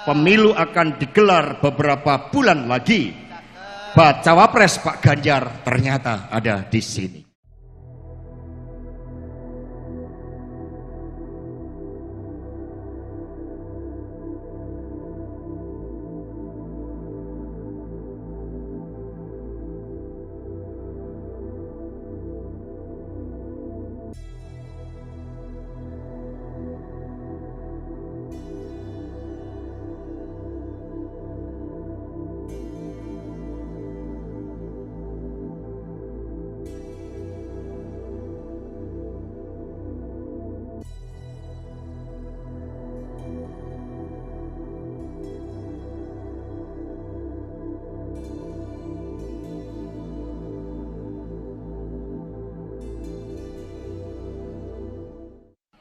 Pemilu akan digelar beberapa bulan lagi. Bacawa Pres Pak Ganjar ternyata ada di sini.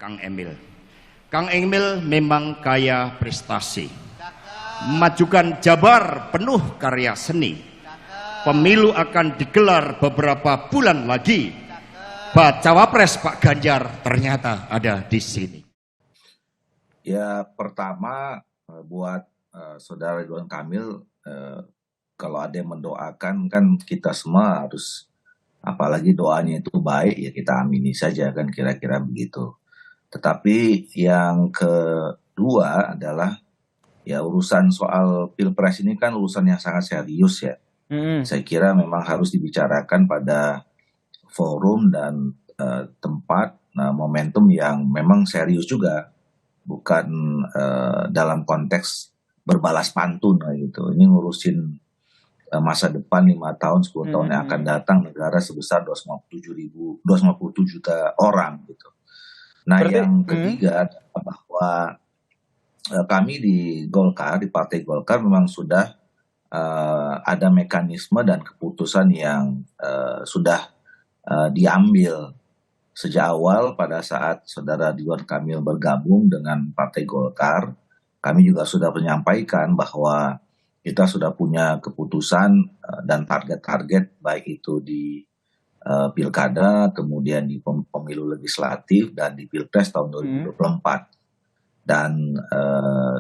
Kang Emil. Kang Emil memang kaya prestasi. Memajukan Jabar penuh karya seni. Pemilu akan digelar beberapa bulan lagi. Bacawa Pres Pak Ganjar ternyata ada di sini. Ya, pertama buat saudara Ridwan Kamil, kalau ada yang mendoakan kan kita semua harus, apalagi doanya itu baik ya kita amini saja kan, kira-kira begitu. Tetapi yang kedua adalah ya urusan soal Pilpres ini kan urusan yang sangat serius ya. Saya kira memang harus dibicarakan pada forum dan tempat, momentum yang memang serius juga, bukan dalam konteks berbalas pantun gitu. Ini ngurusin masa depan 5 tahun, 10 tahun yang akan datang negara sebesar 257 juta orang gitu. Nah, yang ketiga bahwa kami di Golkar, di Partai Golkar memang sudah ada mekanisme dan keputusan yang sudah diambil sejak awal pada saat saudara Ridwan Kamil bergabung dengan Partai Golkar. Kami juga sudah menyampaikan bahwa kita sudah punya keputusan dan target-target baik itu di pilkada, kemudian di pemilu legislatif dan di pilpres tahun 2024. Dan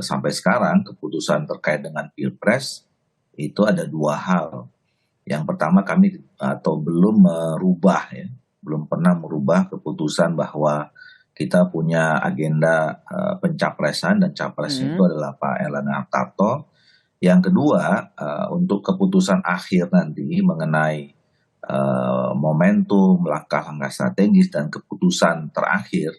sampai sekarang keputusan terkait dengan pilpres itu ada 2 hal. Yang pertama, kami belum pernah merubah keputusan bahwa kita punya agenda pencapresan dan capresnya itu adalah Pak Erlangga Hartarto. Yang kedua, untuk keputusan akhir nanti mengenai momentum, langkah-langkah strategis dan keputusan terakhir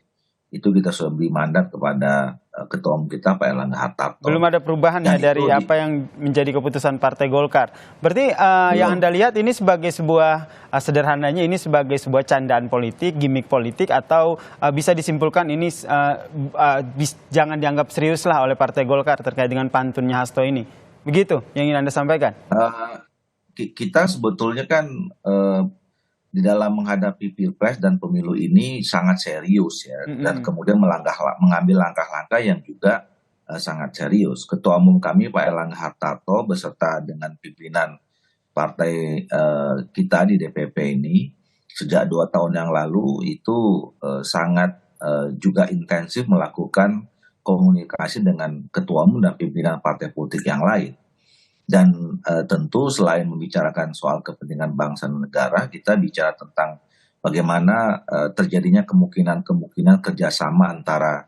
itu kita sudah beri mandat kepada ketua umum kita Pak Erlangga Hartarto. Belum ada perubahan ya dari apa yang menjadi keputusan Partai Golkar. Berarti yang Anda lihat ini sebagai sebuah sederhananya ini sebagai sebuah candaan politik, gimmick politik, atau bisa disimpulkan ini jangan dianggap serius lah oleh Partai Golkar terkait dengan pantunnya Hasto ini. Begitu yang ingin Anda sampaikan? Kita sebetulnya kan di dalam menghadapi pilpres dan pemilu ini sangat serius ya, dan kemudian mengambil langkah-langkah yang juga sangat serius. Ketua umum kami Pak Erlangga Hartarto beserta dengan pimpinan partai kita di DPP ini sejak 2 tahun yang lalu itu sangat juga intensif melakukan komunikasi dengan ketua umum dan pimpinan partai politik yang lain. Dan tentu selain membicarakan soal kepentingan bangsa dan negara, kita bicara tentang bagaimana terjadinya kemungkinan kerjasama antara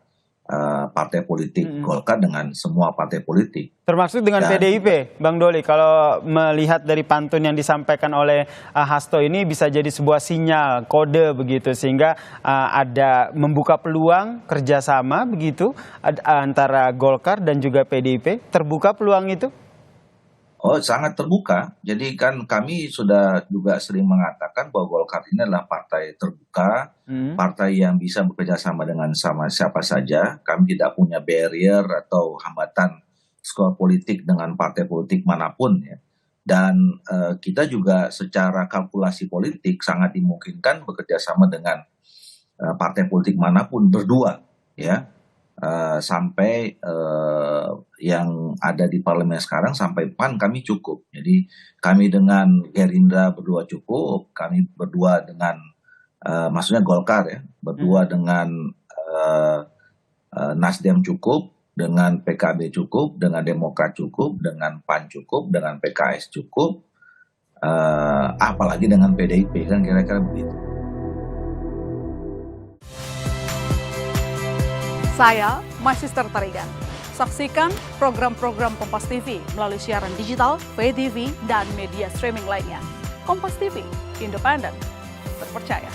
partai politik Golkar dengan semua partai politik. Termasuk dengan PDIP, Bang Doli. Kalau melihat dari pantun yang disampaikan oleh Hasto ini bisa jadi sebuah sinyal, kode begitu, sehingga ada membuka peluang kerjasama begitu antara Golkar dan juga PDIP. Terbuka peluang itu? Oh, sangat terbuka. Jadi kan kami sudah juga sering mengatakan bahwa Golkar ini adalah partai terbuka, partai yang bisa bekerja sama dengan siapa saja. Kami tidak punya barrier atau hambatan skor politik dengan partai politik manapun ya. Dan kita juga secara kalkulasi politik sangat dimungkinkan bekerja sama dengan partai politik manapun berdua ya. Sampai yang ada di parlemen sekarang sampai PAN kami cukup. Jadi kami dengan Gerindra berdua cukup, kami berdua dengan maksudnya Golkar ya, berdua dengan Nasdem cukup, dengan PKB cukup, dengan Demokrat cukup, dengan PAN cukup, dengan PKS cukup, apalagi dengan PDIP, kan kira-kira begitu. Saya Magister Tarigan. Saksikan program-program Kompas TV melalui siaran digital, pay TV, dan media streaming lainnya. Kompas TV, independen, terpercaya.